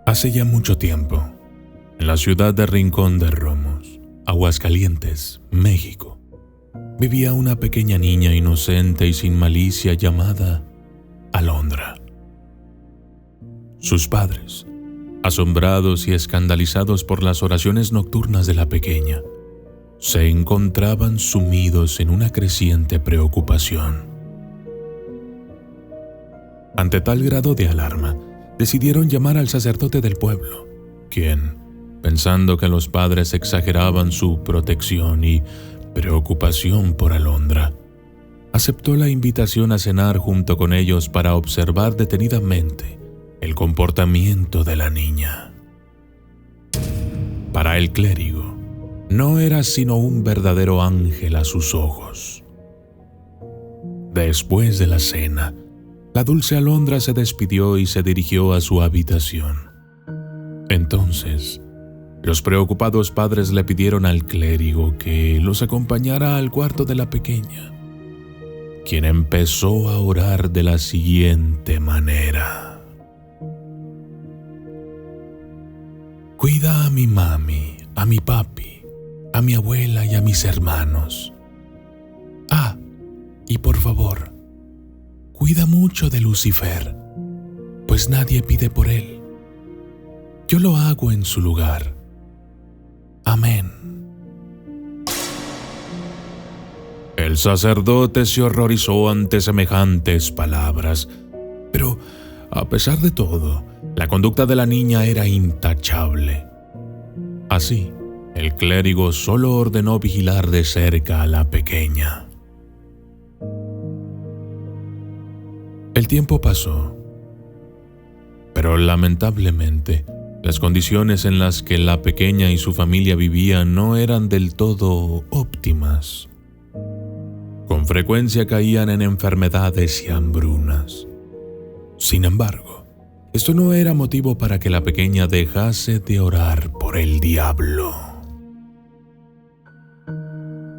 Hace ya mucho tiempo, en la ciudad de Rincón de Romos, Aguascalientes, México, vivía una pequeña niña inocente y sin malicia llamada Alondra. Sus padres, asombrados y escandalizados por las oraciones nocturnas de la pequeña, se encontraban sumidos en una creciente preocupación. Ante tal grado de alarma, decidieron llamar al sacerdote del pueblo, quien, pensando que los padres exageraban su protección y preocupación por Alondra, aceptó la invitación a cenar junto con ellos para observar detenidamente el comportamiento de la niña. Para el clérigo, no era sino un verdadero ángel a sus ojos. Después de la cena, la dulce Alondra se despidió y se dirigió a su habitación. Entonces, los preocupados padres le pidieron al clérigo que los acompañara al cuarto de la pequeña, quien empezó a orar de la siguiente manera: Cuida a mi mami, a mi papi, a mi abuela y a mis hermanos. Y por favor, cuida mucho de Lucifer, pues nadie pide por él. Yo lo hago en su lugar. Amén. El sacerdote se horrorizó ante semejantes palabras, pero, a pesar de todo, la conducta de la niña era intachable. Así, el clérigo solo ordenó vigilar de cerca a la pequeña. El tiempo pasó, pero lamentablemente, las condiciones en las que la pequeña y su familia vivían no eran del todo óptimas. Con frecuencia caían en enfermedades y hambrunas. Sin embargo, esto no era motivo para que la pequeña dejase de orar por el diablo.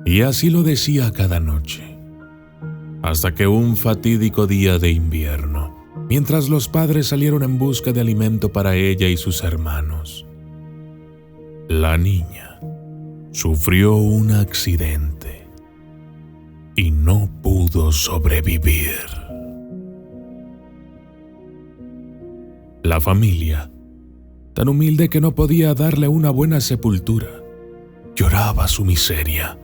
Y así lo decía cada noche, hasta que un fatídico día de invierno, mientras los padres salieron en busca de alimento para ella y sus hermanos, la niña sufrió un accidente y no pudo sobrevivir. La familia, tan humilde que no podía darle una buena sepultura, lloraba su miseria,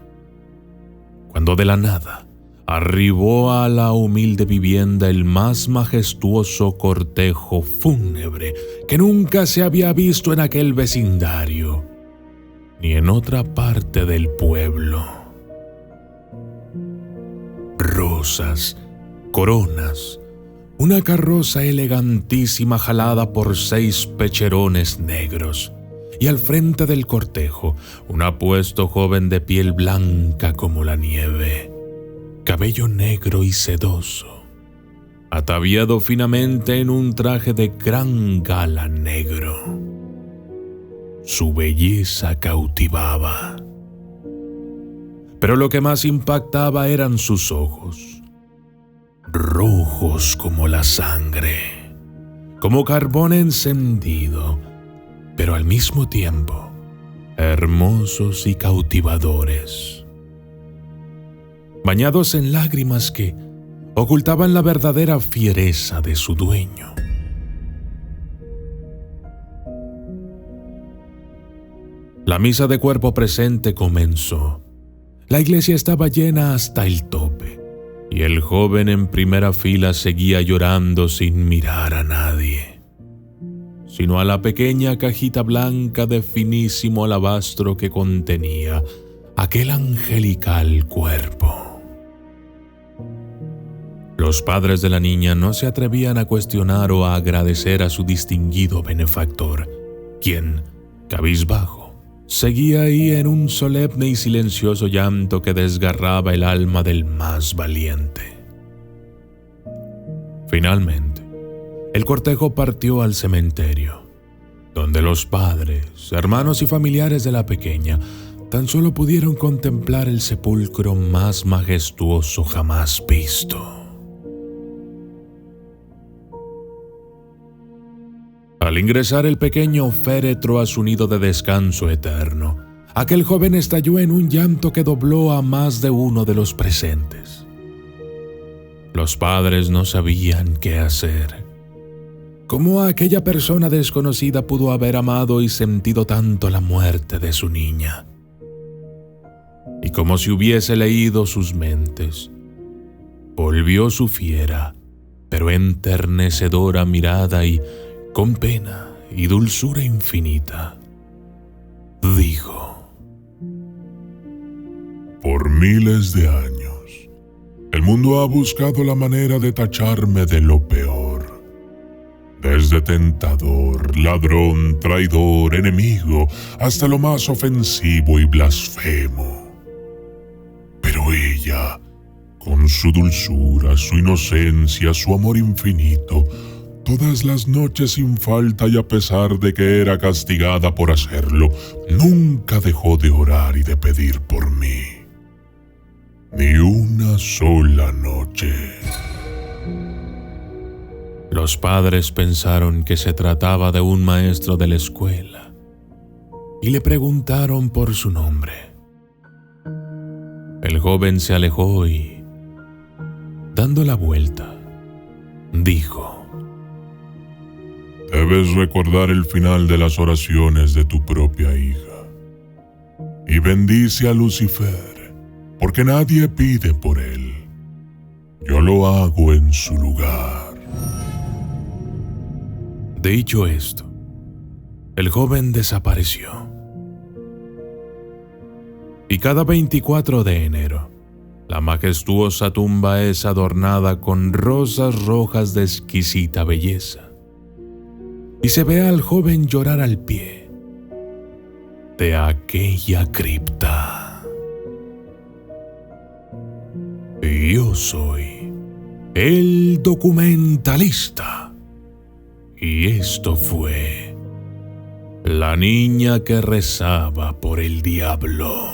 cuando de la nada arribó a la humilde vivienda el más majestuoso cortejo fúnebre que nunca se había visto en aquel vecindario, ni en otra parte del pueblo. Rosas, coronas, una carroza elegantísima jalada por 6 pecherones negros, y al frente del cortejo un apuesto joven de piel blanca como la nieve, cabello negro y sedoso, ataviado finamente en un traje de gran gala negro. Su belleza cautivaba, pero lo que más impactaba eran sus ojos, rojos como la sangre, como carbón encendido, pero al mismo tiempo hermosos y cautivadores, bañados en lágrimas que ocultaban la verdadera fiereza de su dueño. La misa de cuerpo presente comenzó. La iglesia estaba llena hasta el tope, y el joven en primera fila seguía llorando sin mirar a nadie, sino a la pequeña cajita blanca de finísimo alabastro que contenía aquel angelical cuerpo. Los padres de la niña no se atrevían a cuestionar o a agradecer a su distinguido benefactor, quien, cabizbajo, seguía ahí en un solemne y silencioso llanto que desgarraba el alma del más valiente. Finalmente, el cortejo partió al cementerio, donde los padres, hermanos y familiares de la pequeña tan solo pudieron contemplar el sepulcro más majestuoso jamás visto. Al ingresar el pequeño féretro a su nido de descanso eterno, aquel joven estalló en un llanto que dobló a más de uno de los presentes. Los padres no sabían qué hacer. ¿Cómo aquella persona desconocida pudo haber amado y sentido tanto la muerte de su niña? Y como si hubiese leído sus mentes, volvió su fiera, pero enternecedora mirada y, con pena y dulzura infinita, dijo: por miles de años, el mundo ha buscado la manera de tacharme de lo peor. Desde tentador, ladrón, traidor, enemigo, hasta lo más ofensivo y blasfemo. Pero ella, con su dulzura, su inocencia, su amor infinito, todas las noches sin falta y a pesar de que era castigada por hacerlo, nunca dejó de orar y de pedir por mí. Ni una sola noche. Los padres pensaron que se trataba de un maestro de la escuela y le preguntaron por su nombre. El joven se alejó y, dando la vuelta, dijo: debes recordar el final de las oraciones de tu propia hija y bendice a Lucifer, porque nadie pide por él. Yo lo hago en su lugar. Dicho esto, el joven desapareció. Y cada 24 de enero, la majestuosa tumba es adornada con rosas rojas de exquisita belleza, y se ve al joven llorar al pie de aquella cripta. Yo soy el documentalista. Y esto fue La niña que rezaba por el diablo.